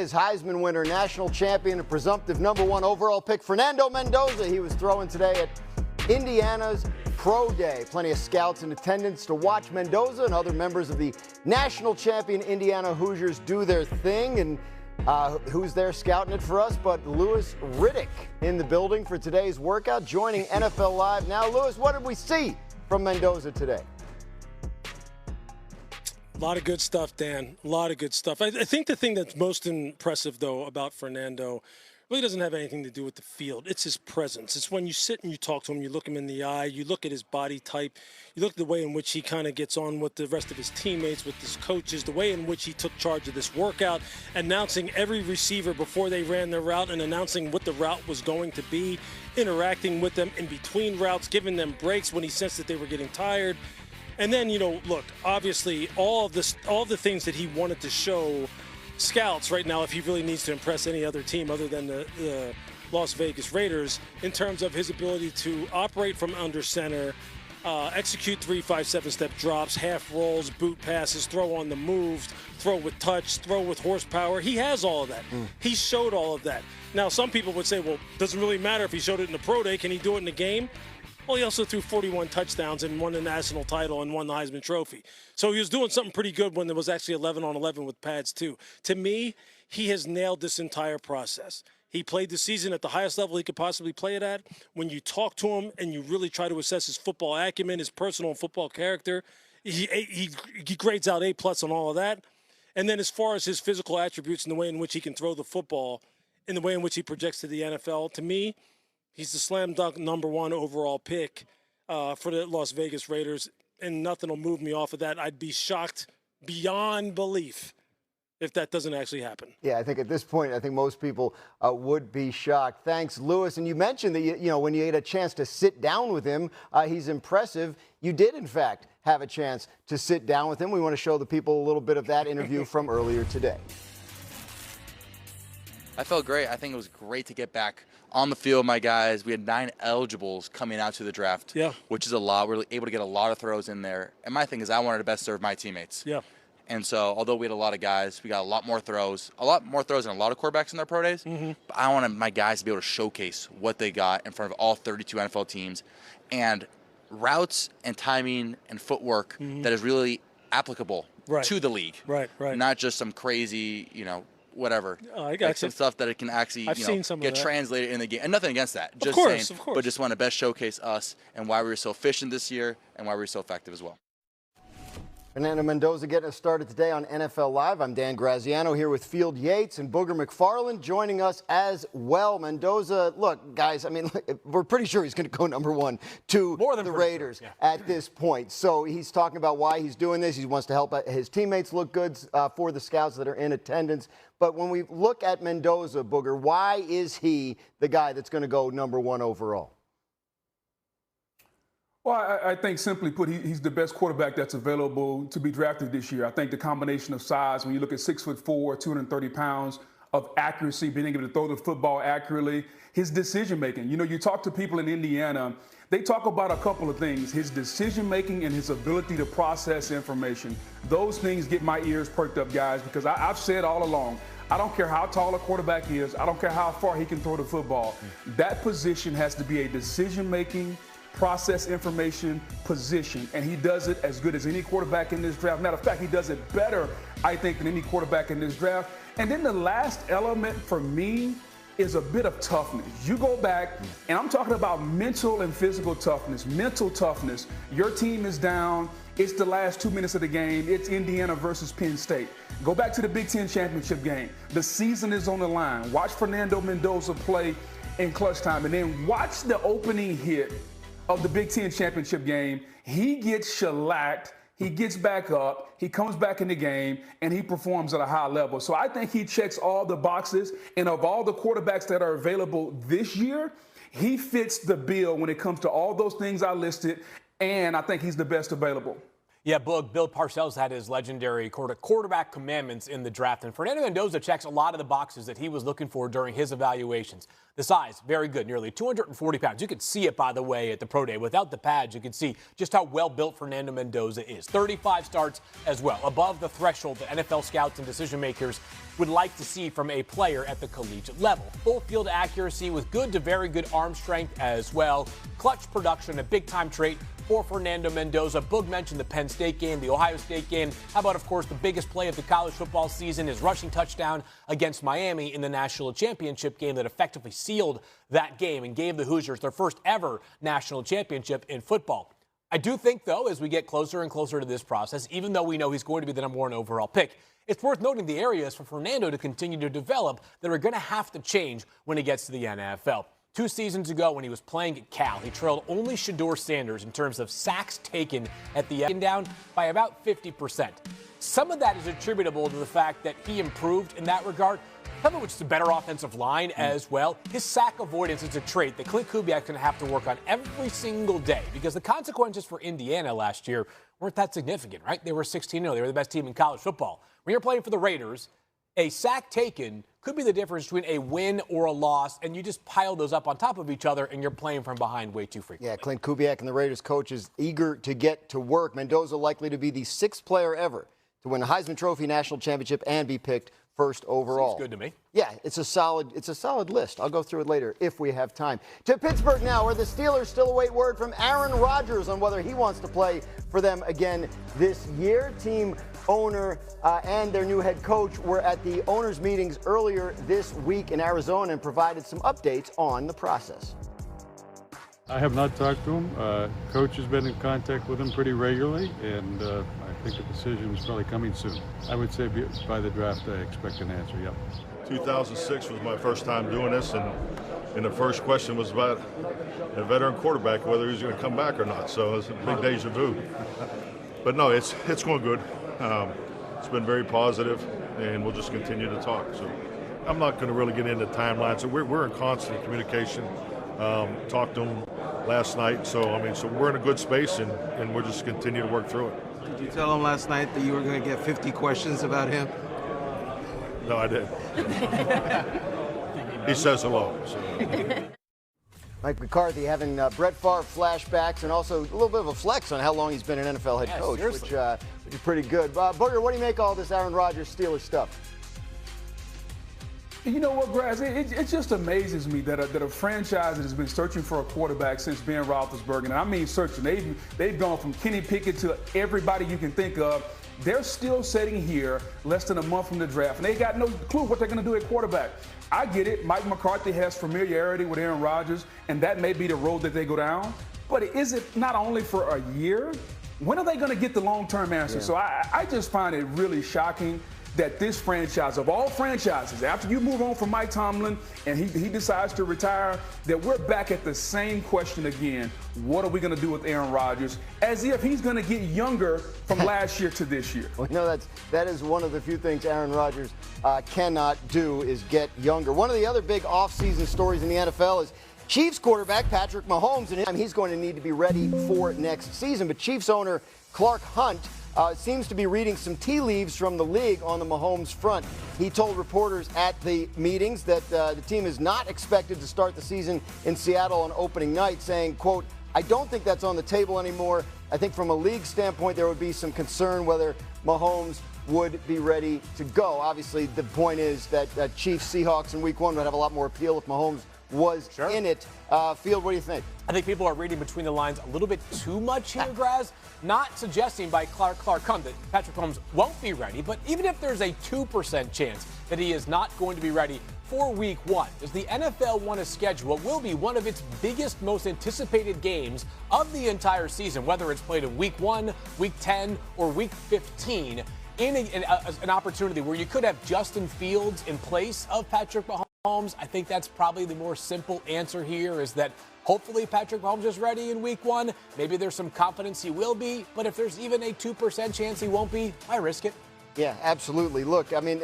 is Heisman winner, national champion, and presumptive #1 overall pick Fernando Mendoza. He was throwing today at Indiana's Pro Day. Plenty of scouts in attendance to watch Mendoza and other members of the national champion Indiana Hoosiers do their thing. And who's there scouting it for us but Lewis Riddick in the building for today's workout, joining NFL Live now. Lewis, what did we see from Mendoza today? A lot of good stuff, Dan. A lot of good stuff. I think the thing that's most impressive, though, about Fernando really doesn't have anything to do with the field. It's his presence. It's when you sit and you talk to him, you look him in the eye, you look at his body type, you look at the way in which he kind of gets on with the rest of his teammates, with his coaches, the way in which he took charge of this workout, announcing every receiver before they ran their route and announcing what the route was going to be, interacting with them in between routes, giving them breaks when he sensed that they were getting tired. And then, look, obviously all the things that he wanted to show scouts right now, if he really needs to impress any other team other than the Las Vegas Raiders, in terms of his ability to operate from under center, execute 3, 5, 7-step drops, half rolls, boot passes, throw on the move, throw with touch, throw with horsepower. He has all of that. He showed all of that. Now, some people would say, well, doesn't really matter if he showed it in the pro day. Can he do it in the game? Well, he also threw 41 touchdowns and won the national title and won the Heisman Trophy. So he was doing something pretty good when there was actually 11 on 11 with pads, too. To me, he has nailed this entire process. He played the season at the highest level he could possibly play it at. When you talk to him and you really try to assess his football acumen, his personal and football character, he grades out A+ on all of that. And then as far as his physical attributes and the way in which he can throw the football and the way in which he projects to the NFL, to me, he's the slam dunk #1 overall pick for the Las Vegas Raiders, and nothing will move me off of that. I'd be shocked beyond belief if that doesn't actually happen. Yeah, I think at this point, I think most people would be shocked. Thanks, Lewis. And you mentioned that, when you had a chance to sit down with him, he's impressive. You did, in fact, have a chance to sit down with him. We want to show the people a little bit of that interview from earlier today. I felt great. I think it was great to get back on the field, my guys. We had 9 eligibles coming out to the draft, which is a lot. We were able to get a lot of throws in there. And my thing is I wanted to best serve my teammates. Yeah. And so although we had a lot of guys, we got a lot more throws than a lot of quarterbacks in their pro days. But I wanted my guys to be able to showcase what they got in front of all 32 NFL teams. And routes and timing and footwork that is really applicable to the league. Right. Not just some crazy, whatever. I got some stuff that it can actually get translated in the game. And nothing against that. Of course. But just want to best showcase us and why we were so efficient this year and why we were so effective as well. Fernando Mendoza getting us started today on NFL Live. I'm Dan Graziano here with Field Yates and Booger McFarland joining us as well. Mendoza, look, guys, we're pretty sure he's going to go #1 to the Raiders at this point. So he's talking about why he's doing this. He wants to help his teammates look good for the scouts that are in attendance. But when we look at Mendoza, Booger, why is he the guy that's going to go #1 overall? Well, I think simply put, he's the best quarterback that's available to be drafted this year. I think the combination of size, when you look at 6'4", 230 pounds, of accuracy, being able to throw the football accurately, his decision-making. You talk to people in Indiana, they talk about a couple of things, his decision-making and his ability to process information. Those things get my ears perked up, guys, because I've said all along, I don't care how tall a quarterback is, I don't care how far he can throw the football. That position has to be a decision-making, process information position, and he does it as good as any quarterback in this draft. Matter of fact, he does it better, I think, than any quarterback in this draft. And then the last element for me is a bit of toughness. You go back, and I'm talking about mental and physical toughness. Mental toughness. Your team is down. It's the last 2 minutes of the game. It's Indiana versus Penn State. Go back to the Big Ten championship game. The season is on the line. Watch Fernando Mendoza play in clutch time, and then watch the opening hit of the Big Ten championship game. He gets shellacked, he gets back up, he comes back in the game, and he performs at a high level. So I think he checks all the boxes, and of all the quarterbacks that are available this year, he fits the bill when it comes to all those things I listed, and I think he's the best available. Yeah, Bill Parcells had his legendary quarterback commandments in the draft, and Fernando Mendoza checks a lot of the boxes that he was looking for during his evaluations. The size, very good, nearly 240 pounds. You could see it, by the way, at the Pro Day. Without the pads, you could see just how well-built Fernando Mendoza is. 35 starts as well, above the threshold that NFL scouts and decision-makers would like to see from a player at the collegiate level. Full field accuracy with good to very good arm strength as well. Clutch production, a big-time trait for Fernando Mendoza. Boog mentioned the Penn State game, the Ohio State game. How about, of course, the biggest play of the college football season, his rushing touchdown against Miami in the national championship game that effectively sealed that game and gave the Hoosiers their first ever national championship in football. I do think, though, as we get closer and closer to this process, even though we know he's going to be the #1 overall pick, it's worth noting the areas for Fernando to continue to develop that are going to have to change when he gets to the NFL. 2 seasons ago, when he was playing at Cal, he trailed only Shedeur Sanders in terms of sacks taken at the end down by about 50%. Some of that is attributable to the fact that he improved in that regard. Some of which is a better offensive line as well. His sack avoidance is a trait that Clint Kubiak's going to have to work on every single day because the consequences for Indiana last year weren't that significant, right? They were 16-0. They were the best team in college football. When you're playing for the Raiders, a sack taken could be the difference between a win or a loss, and you just pile those up on top of each other, and you're playing from behind way too frequently. Yeah, Clint Kubiak and the Raiders coach is eager to get to work. Mendoza likely to be the 6th player ever to win a Heisman Trophy national championship and be picked first overall. Seems good to me. Yeah, it's a solid list. I'll go through it later if we have time. To Pittsburgh now, where the Steelers still await word from Aaron Rodgers on whether he wants to play for them again this year. Team owner and their new head coach were at the owners' meetings earlier this week in Arizona and provided some updates on the process. I have not talked to him. Coach has been in contact with him pretty regularly, and I think the decision is probably coming soon. I would say by the draft, I expect an answer, yep. 2006 was my first time doing this, and the first question was about a veteran quarterback, whether he was going to come back or not. So it's a big deja vu. But no, it's going good. It's been very positive, and we'll just continue to talk. So I'm not going to really get into timelines. So we're in constant communication. Talked to him last night, so we're in a good space, and we'll just continue to work through it. Did you tell him last night that you were going to get 50 questions about him? No, I didn't. He says hello. So. Mike McCarthy having Brett Favre flashbacks and also a little bit of a flex on how long he's been an NFL head coach, which is pretty good. Booger, what do you make of all this Aaron Rodgers Steelers stuff? You know what, Graz? It just amazes me that a franchise that has been searching for a quarterback since Ben Roethlisberger, and I mean searching, they've gone from Kenny Pickett to everybody you can think of. They're still sitting here less than a month from the draft, and they got no clue what they're going to do at quarterback. I get it. Mike McCarthy has familiarity with Aaron Rodgers, and that may be the road that they go down. But is it not only for a year? When are they going to get the long-term answer? Yeah. So I just find it really shocking that this franchise, of all franchises, after you move on from Mike Tomlin and he decides to retire, that we're back at the same question again. What are we going to do with Aaron Rodgers? As if he's going to get younger from last year to this year. Well, that is one of the few things Aaron Rodgers cannot do is get younger. One of the other big offseason stories in the NFL is Chiefs quarterback Patrick Mahomes, and he's going to need to be ready for next season. But Chiefs owner Clark Hunt seems to be reading some tea leaves from the league on the Mahomes front. He told reporters at the meetings that the team is not expected to start the season in Seattle on opening night, saying, quote, I don't think that's on the table anymore. I think from a league standpoint, there would be some concern whether Mahomes would be ready to go. Obviously, the point is that Chiefs Seahawks in week 1 would have a lot more appeal if Mahomes was in it. Field, what do you think? I think people are reading between the lines a little bit too much here, Graz. Not suggesting by Clark Hunt that Patrick Mahomes won't be ready, but even if there's a 2% chance that he is not going to be ready for week 1, does the NFL want to schedule what will be one of its biggest, most anticipated games of the entire season, whether it's played in week 1, week 10, or week 15, in an opportunity where you could have Justin Fields in place of Patrick Mahomes? I think that's probably the more simple answer here, is that hopefully Patrick Mahomes is ready in week 1. Maybe there's some confidence he will be, but if there's even a 2% chance he won't be, I risk it. Yeah, absolutely. Look, I mean,